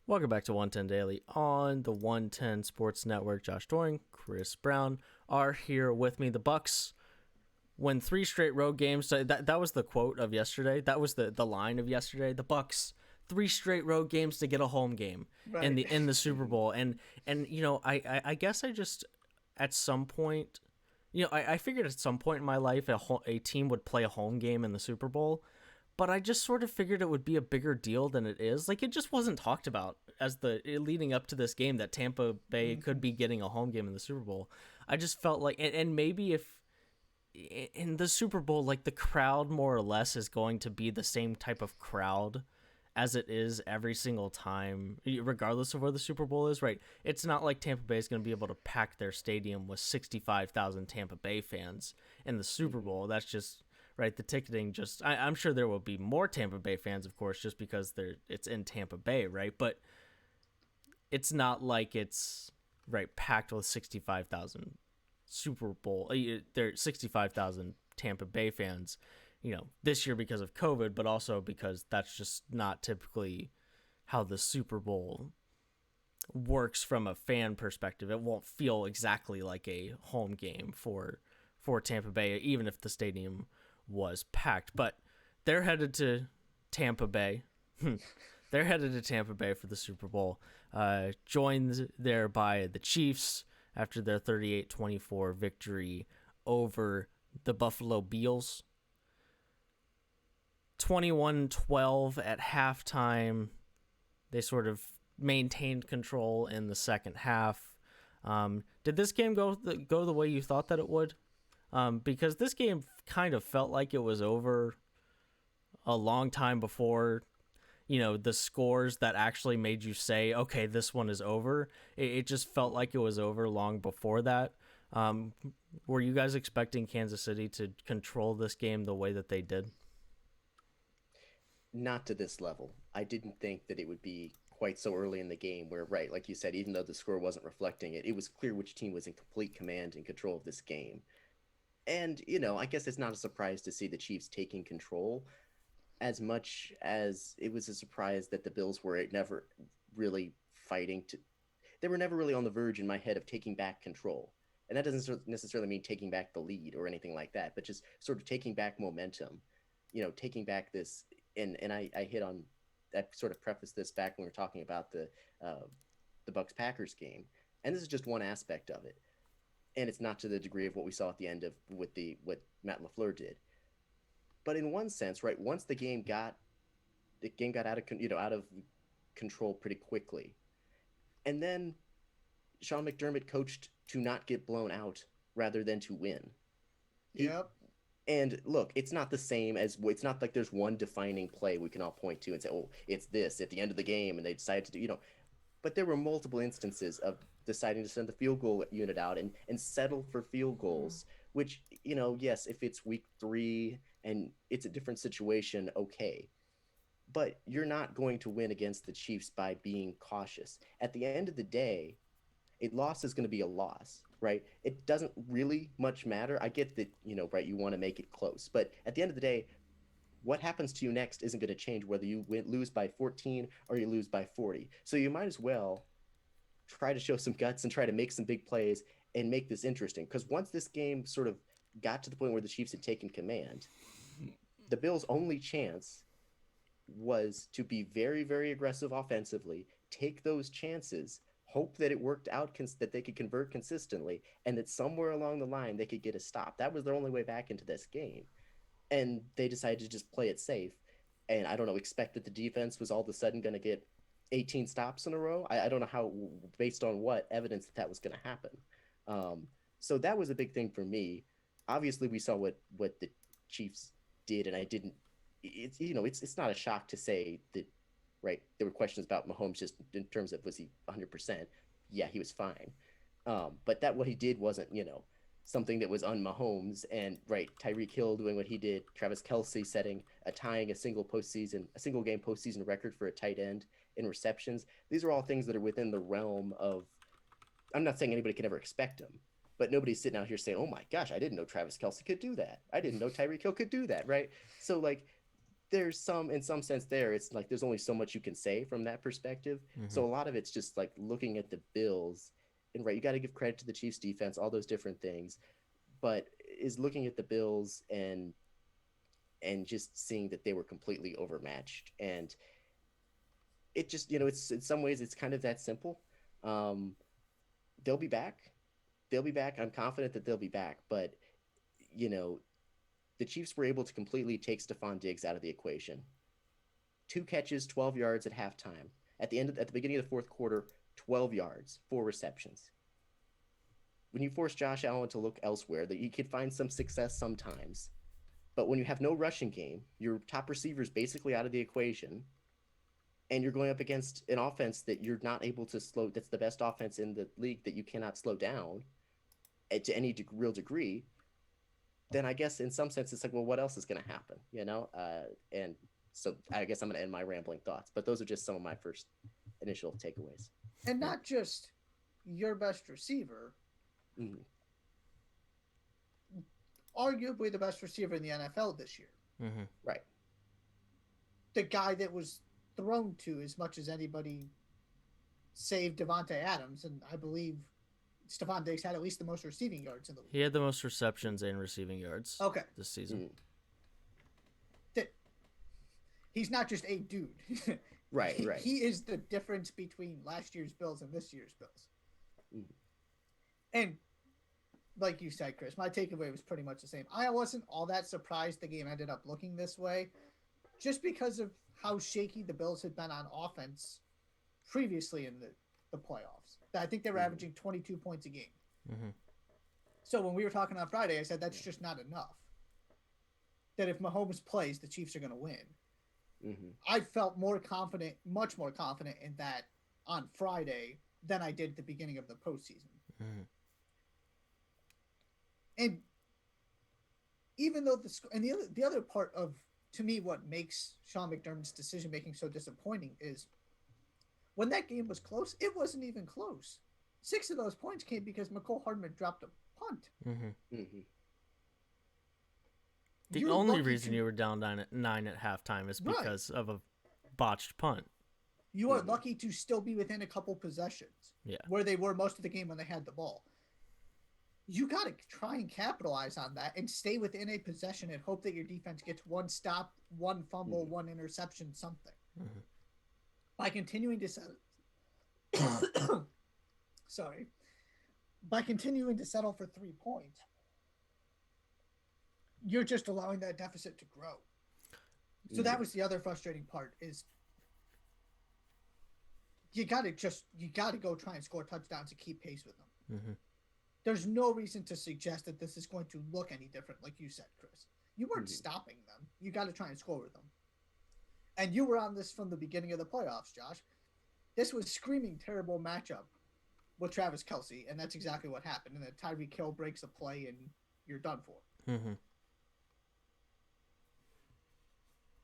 Welcome back to 110 Daily on the 110 Sports Network. Josh Doring, Chris Brown are here with me. The Bucks win three straight road games. That was the quote of yesterday. That was the line of yesterday. The Bucks three straight road games to get a home game in the Super Bowl. And I guess I just at some point, I figured at some point in my life a team would play a home game in the Super Bowl. But I just sort of figured it would be a bigger deal than it is. Like, it just wasn't talked about as the leading up to this game that Tampa Bay could be getting a home game in the Super Bowl. I just felt like, and maybe if in the Super Bowl, like the crowd more or less is going to be the same type of crowd as it is every single time, regardless of where the Super Bowl is, right? It's not like Tampa Bay is going to be able to pack their stadium with 65,000 Tampa Bay fans in the Super Bowl. That's just right. The ticketing I'm sure there will be more Tampa Bay fans, of course, just because it's in Tampa Bay, right? But it's not like it's right packed with 65,000 Super Bowl. There's 65,000 Tampa Bay fans, this year because of COVID, but also because that's just not typically how the Super Bowl works from a fan perspective. It won't feel exactly like a home game for Tampa Bay, even if the stadium was packed. But they're headed to Tampa Bay. They're headed to Tampa Bay for the Super Bowl, joined there by the Chiefs after their 38-24 victory over the Buffalo Bills. 21-12 at halftime. They sort of maintained control in the second half. Did this game go the way you thought that it would? Because this game kind of felt like it was over a long time before, the scores that actually made you say, okay, this one is over. It just felt like it was over long before that. Were you guys expecting Kansas City to control this game the way that they did? Not to this level. I didn't think that it would be quite so early in the game where, right, like you said, even though the score wasn't reflecting it, it was clear which team was in complete command and control of this game. And, I guess it's not a surprise to see the Chiefs taking control as much as it was a surprise that the Bills were never really fighting to. They were never really on the verge in my head of taking back control. And that doesn't necessarily mean taking back the lead or anything like that, but just sort of taking back momentum, taking back this. And I hit on, I sort of prefaced this back when we were talking about the Bucks Packers game. And this is just one aspect of it. And it's not to the degree of what we saw at the end of what Matt LaFleur did. But in one sense, right, once the game got out of control pretty quickly. And then Sean McDermott coached to not get blown out rather than to win. Yep. And look, it's not the same it's not like there's one defining play we can all point to and say, oh, it's this at the end of the game, and they decided to do, but there were multiple instances of deciding to send the field goal unit out and settle for field goals, which, yes, if it's week 3 and it's a different situation, okay. But you're not going to win against the Chiefs by being cautious. At the end of the day, a loss is going to be a loss, right? It doesn't really much matter. I get that, right, you want to make it close. But at the end of the day, what happens to you next isn't going to change whether you lose by 14 or you lose by 40. So you might as well try to show some guts and try to make some big plays and make this interesting. Because once this game sort of got to the point where the Chiefs had taken command, the Bills' only chance was to be very, very aggressive offensively, take those chances, hope that it worked out, that they could convert consistently, and that somewhere along the line they could get a stop. That was their only way back into this game. And they decided to just play it safe. And I don't know, expect that the defense was all of a sudden going to get 18 stops in a row. I don't know how, based on what evidence that was going to happen. So that was a big thing for me. Obviously, we saw what the Chiefs did, and I didn't. It's not a shock to say that, right? There were questions about Mahomes just in terms of, was he 100%? Yeah, he was fine. But that what he did wasn't, something that was on Mahomes, and right, Tyreek Hill doing what he did, Travis Kelce tying a single game postseason record for a tight end in receptions. These are all things that are within the realm of. I'm not saying anybody can ever expect them, but nobody's sitting out here saying, "Oh my gosh, I didn't know Travis Kelce could do that. I didn't know Tyreek Hill could do that." Right? So like, there's some, in some sense, there. It's like there's only so much you can say from that perspective. Mm-hmm. So a lot of it's just like looking at the Bills, and right, you got to give credit to the Chiefs' defense, all those different things, but is looking at the Bills and just seeing that they were completely overmatched, and it just, it's, in some ways it's kind of that simple. Um, they'll be back. They'll be back. I'm confident that they'll be back, but you know, the Chiefs were able to completely take Stephon Diggs out of the equation. 2 catches, 12 yards at halftime. At the beginning of the fourth quarter, 12 yards, 4 receptions. When you force Josh Allen to look elsewhere, that you could find some success sometimes. But when you have no rushing game, your top receiver is basically out of the equation, and you're going up against an offense that you're not able to slow, that's the best offense in the league that you cannot slow down to any real degree, then I guess in some sense it's like, well, what else is going to happen, And so I guess I'm going to end my rambling thoughts, but those are just some of my first initial takeaways. And not just your best receiver, Mm-hmm. arguably the best receiver in the NFL this year. Mm-hmm. Right. The guy that was thrown to as much as anybody save Devontae Adams, and I believe Stephon Diggs had at least the most receiving yards in the league. He had the most receptions and receiving yards this season. Mm. That he's not just a dude. Right. He is the difference between last year's Bills and this year's Bills. Mm. And like you said, Chris, my takeaway was pretty much the same. I wasn't all that surprised the game ended up looking this way, just because of how shaky the Bills had been on offense previously in the playoffs. I think they were averaging 22 points a game. Mm-hmm. So when we were talking on Friday, I said that's just not enough. That if Mahomes plays, the Chiefs are going to win. Mm-hmm. I felt more confident, much more confident in that on Friday than I did at the beginning of the postseason. Mm-hmm. And even though the other part of, to me, what makes Sean McDermott's decision making so disappointing is when that game was close, it wasn't even close. 6 of those points came because McCole Hardman dropped a punt. Mm-hmm. Mm-hmm. The only reason you were down 9 at halftime is because of a botched punt. You are lucky to still be within a couple possessions. Yeah. Where they were most of the game when they had the ball. You got to try and capitalize on that and stay within a possession and hope that your defense gets one stop, one fumble, one interception, something. Mm-hmm. By continuing to settle, by continuing to settle for 3 points, you're just allowing that deficit to grow. So that was the other frustrating part is you got to go try and score touchdowns to keep pace with them. Mm-hmm. There's no reason to suggest that this is going to look any different, like you said, Chris. You weren't stopping them. You got to try and score with them. And you were on this from the beginning of the playoffs, Josh. This was screaming terrible matchup with Travis Kelce, and that's exactly what happened. And then Tyreek Hill breaks a play, and you're done for. Mm-hmm.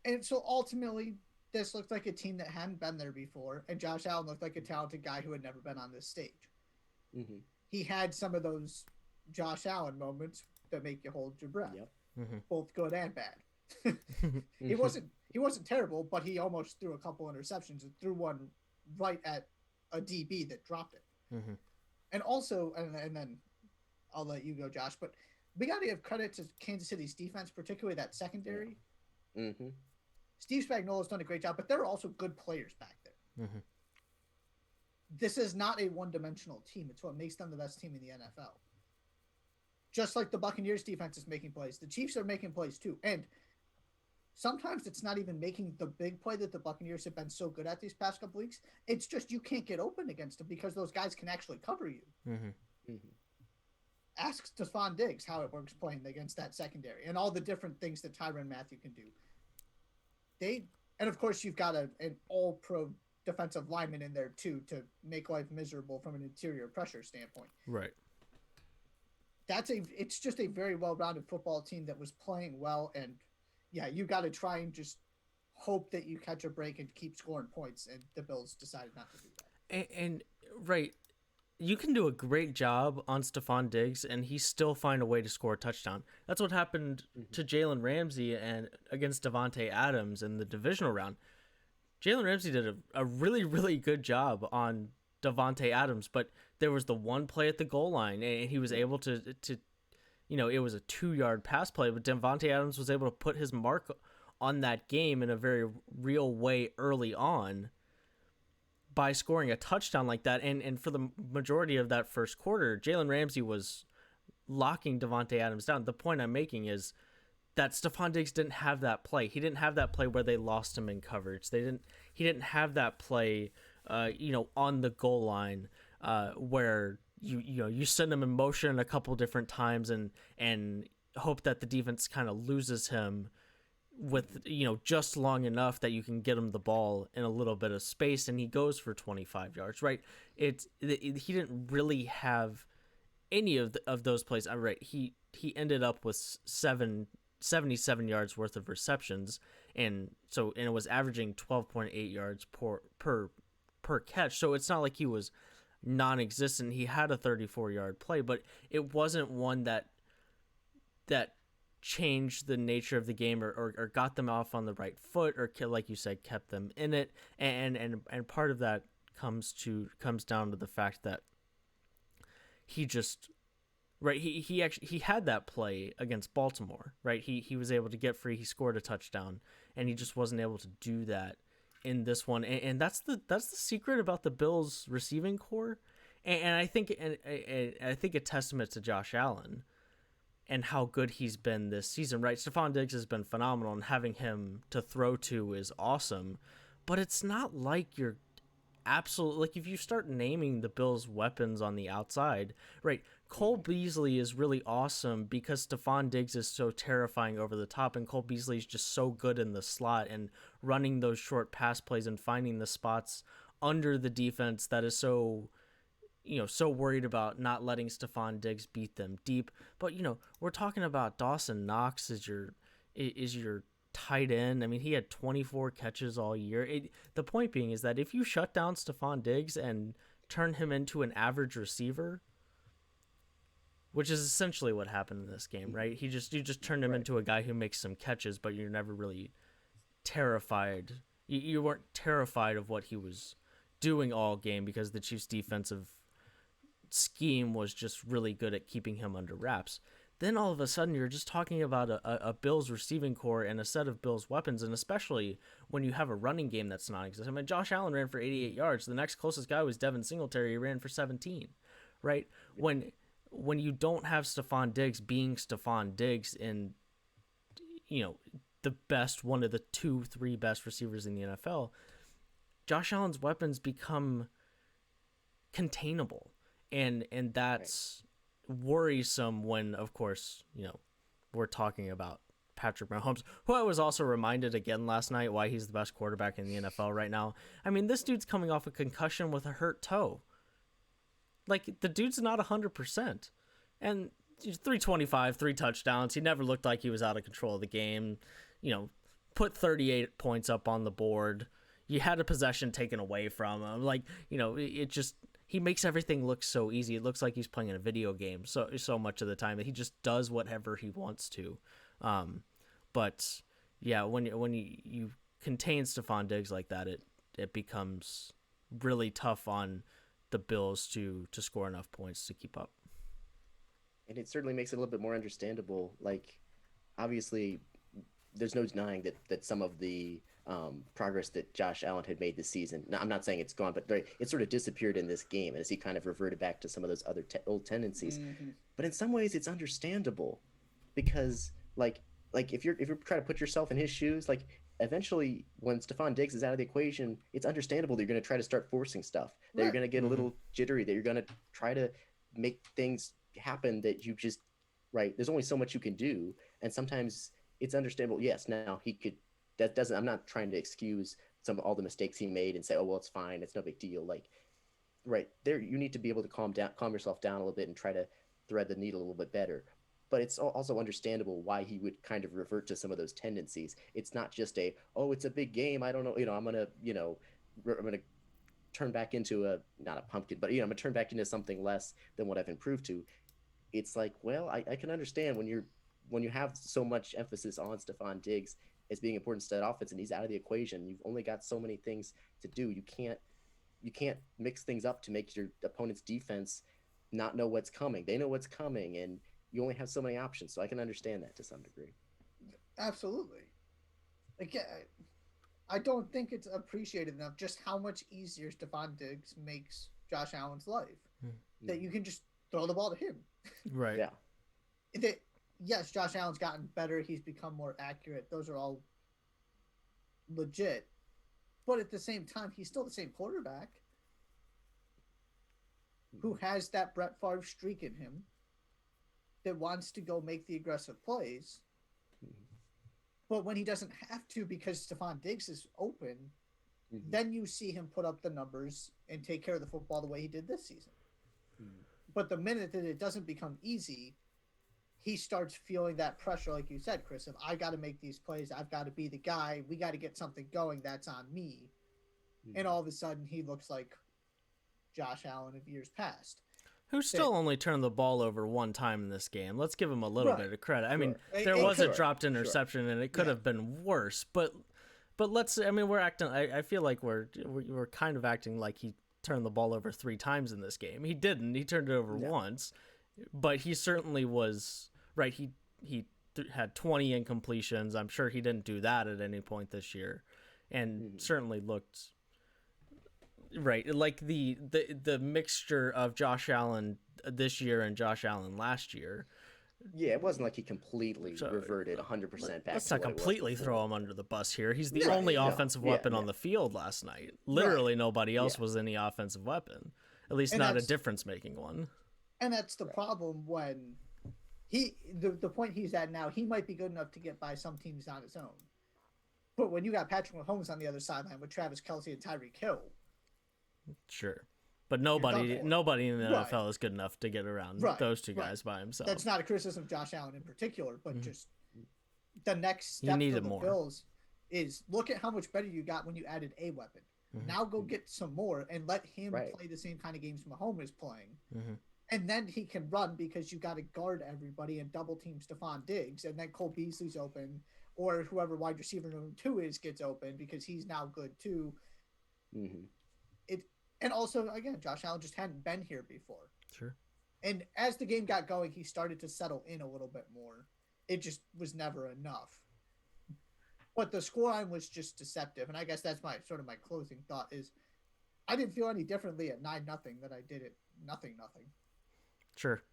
And so ultimately, this looked like a team that hadn't been there before, and Josh Allen looked like a talented guy who had never been on this stage. Mm-hmm. He had some of those Josh Allen moments that make you hold your breath, Mm-hmm. both good and bad. He wasn't terrible, but he almost threw a couple interceptions and threw one right at a DB that dropped it. Mm-hmm. And also, and then I'll let you go, Josh, but we got to give credit to Kansas City's defense, particularly that secondary. Mm-hmm. Steve Spagnuolo's done a great job, but there are also good players back there. Mm-hmm. This is not a one-dimensional team. It's what makes them the best team in the NFL. Just like the Buccaneers defense is making plays, the Chiefs are making plays too. And sometimes it's not even making the big play that the Buccaneers have been so good at these past couple weeks. It's just you can't get open against them because those guys can actually cover you. Mm-hmm. Mm-hmm. Ask Stephon Diggs how it works playing against that secondary and all the different things that Tyrann Mathieu can do. And of course you've got an all-pro defensive lineman in there too to make life miserable from an interior pressure standpoint. Right. It's just a very well-rounded football team that was playing well, and yeah, you got to try and just hope that you catch a break and keep scoring points, and the Bills decided not to do that. And right, you can do a great job on Stephon Diggs and he still find a way to score a touchdown. That's what happened to Jalen Ramsey and against Devontae Adams in the divisional round. Jalen Ramsey did a really, really good job on Devontae Adams, but there was the one play at the goal line and he was able to it was a 2-yard pass play, but Devontae Adams was able to put his mark on that game in a very real way early on by scoring a touchdown like that. And for the majority of that first quarter, Jalen Ramsey was locking Devontae Adams down. The point I'm making is that Stephon Diggs didn't have that play. He didn't have that play where they lost him in coverage. He didn't have that play, on the goal line where you send him in motion a couple different times and hope that the defense kind of loses him with just long enough that you can get him the ball in a little bit of space and he goes for 25 yards, right? He didn't really have any of those plays. Right, he ended up with 77 yards worth of receptions, and it was averaging 12.8 yards per catch. So it's not like he was non-existent. He had a 34-yard play, but it wasn't one that changed the nature of the game or got them off on the right foot or, like you said, kept them in it. And part of that comes down to the fact that he just he had that play against Baltimore, right? He was able to get free, he scored a touchdown, and he just wasn't able to do that in this one. And that's the secret about the Bills receiving core. And I think a testament to Josh Allen and how good he's been this season, right? Stephon Diggs has been phenomenal, and having him to throw to is awesome. But it's not like you're absolute, like if you start naming the Bills' weapons on the outside, right? Cole Beasley is really awesome because Stephon Diggs is so terrifying over the top, and Cole Beasley is just so good in the slot and running those short pass plays and finding the spots under the defense that is so worried about not letting Stephon Diggs beat them deep. But, we're talking about Dawson Knox is your tight end. I mean, he had 24 catches all year. The point being is that if you shut down Stephon Diggs and turn him into an average receiver, which is essentially what happened in this game, right? You just turned him into a guy who makes some catches, but you're never really terrified. You weren't terrified of what he was doing all game because the Chiefs' defensive scheme was just really good at keeping him under wraps. Then all of a sudden you're just talking about a Bills receiving core and a set of Bills weapons, and especially when you have a running game that's non-existent. I mean, Josh Allen ran for 88 yards. The next closest guy was Devin Singletary. He ran for 17, right? When you don't have Stephon Diggs being Stephon Diggs in, the best, one of the 2-3 best receivers in the NFL, Josh Allen's weapons become containable. And that's worrisome when, of course, we're talking about Patrick Mahomes, who I was also reminded again last night why he's the best quarterback in the NFL right now. I mean, this dude's coming off a concussion with a hurt toe. Like, the dude's not 100%. And 325, 3 touchdowns. He never looked like he was out of control of the game. Put 38 points up on the board. You had a possession taken away from him. Like, it just... He makes everything look so easy. It looks like he's playing in a video game so much of the time that he just does whatever he wants to. But yeah, when you contain Stephon Diggs like that, it becomes really tough on the Bills to score enough points to keep up. And it certainly makes it a little bit more understandable. Like, obviously, there's no denying that some of the progress that Josh Allen had made this season. Now, I'm not saying it's gone, but it sort of disappeared in this game as he kind of reverted back to some of those other old tendencies. Mm-hmm. But in some ways, it's understandable because, like if you're trying to put yourself in his shoes, like eventually when Stephon Diggs is out of the equation, it's understandable that you're going to try to start forcing stuff, that right. You're going to get a little jittery, that you're going to try to make things happen that you just right. There's only so much you can do, and sometimes it's understandable. Yes, now he could. That doesn't. I'm not trying to excuse all the mistakes he made and say, oh well, it's fine, it's no big deal. Like, right there, you need to be able to calm yourself down a little bit and try to thread the needle a little bit better. But it's also understandable why he would kind of revert to some of those tendencies. It's not just it's a big game. I don't know. I'm gonna turn back into a not a pumpkin, but I'm gonna turn back into something less than what I've improved to. It's like, well, I can understand when you have so much emphasis on Stephon Diggs as being important to that offense, and he's out of the equation. You've only got so many things to do. You can't mix things up to make your opponent's defense not know what's coming. They know what's coming, and you only have so many options. So I can understand that to some degree. Absolutely. Again, I don't think it's appreciated enough just how much easier Stephon Diggs makes Josh Allen's life. That you can just throw the ball to him. Right. Yeah. Yes, Josh Allen's gotten better. He's become more accurate. Those are all legit. But at the same time, he's still the same quarterback who has that Brett Favre streak in him that wants to go make the aggressive plays. But when he doesn't have to because Stephon Diggs is open, then you see him put up the numbers and take care of the football the way he did this season. But the minute that it doesn't become easy, he starts feeling that pressure, like you said, Chris, of I got to make these plays. I've got to be the guy. We got to get something going. That's on me. And all of a sudden, he looks like Josh Allen of years past. Who still only turned the ball over one time in this game. Let's give him a little bit of credit. I mean, there was a dropped interception, and it could have been worse. But let's. I mean, we're acting. I feel like we're kind of acting like he turned the ball over 3 times in this game. He didn't. He turned it over once, but he certainly was right. He had 20 incompletions. I'm sure he didn't do that at any point this year, and certainly looked. Right, like the mixture of Josh Allen this year and Josh Allen last year. Yeah, it wasn't like he completely reverted 100% back. Let's not completely throw him under the bus here. He's the only offensive weapon on the field last night. Literally nobody else was any offensive weapon, at least not a difference-making one. And that's the problem when the point he's at now, he might be good enough to get by some teams on his own. But when you got Patrick Mahomes on the other sideline with Travis Kelce and Tyreek Hill, sure, but nobody in the NFL is good enough to get around those two guys by himself. That's not a criticism of Josh Allen in particular, but just the next step for the Bills is look at how much better you got when you added a weapon. Now go get some more and let him play the same kind of games Mahomes is playing. And then he can run because you got to guard everybody and double team Stephon Diggs, and then Cole Beasley's open, or whoever wide receiver number 2 is gets open because he's now good too. And also, again, Josh Allen just hadn't been here before. Sure. And as the game got going, he started to settle in a little bit more. It just was never enough. But the scoreline was just deceptive. And I guess that's my closing thought is I didn't feel any differently at 9-0 than I did at 0-0. Sure.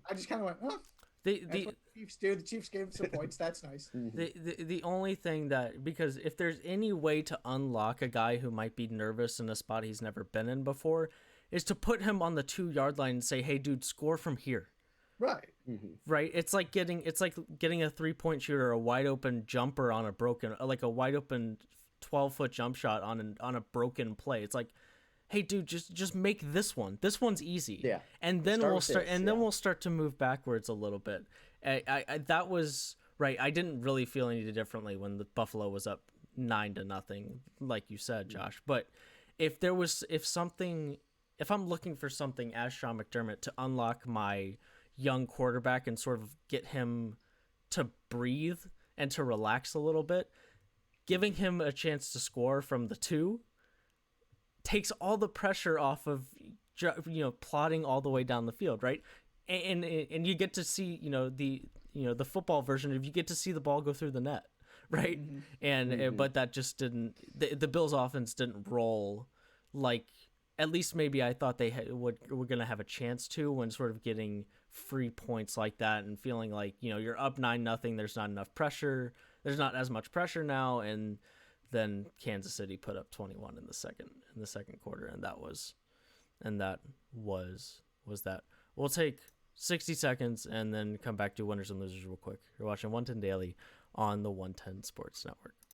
I just kind of went, oh. The Chiefs do. The Chiefs gave some points. That's nice. The only thing that, because if there's any way to unlock a guy who might be nervous in a spot he's never been in before, is to put him on the 2-yard line and say, "Hey, dude, score from here." Right. Right. It's like getting a 3-point shooter, a wide open jumper on a a wide open 12-foot jump shot on a broken play. It's like, hey, dude, just make this one. This one's easy. Yeah. And then we'll start to move backwards a little bit. That was right. I didn't really feel any differently when the Buffalo was up 9-0, like you said, Josh. But if I'm looking for something as Sean McDermott to unlock my young quarterback and sort of get him to breathe and to relax a little bit, giving him a chance to score from the 2 takes all the pressure off of plodding all the way down the field, right? And you get to see the football version of you get to see the ball go through the net, right? But that just didn't. The Bills' offense didn't roll like at least maybe I thought they were going to have a chance to when sort of getting free points like that and feeling like you're up 9-0. There's not enough pressure. There's not as much pressure now, and then Kansas City put up 21 in the second quarter, and that was that. We'll take 60 seconds and then come back to winners and losers real quick. You're watching 110 Daily on the 110 Sports Network.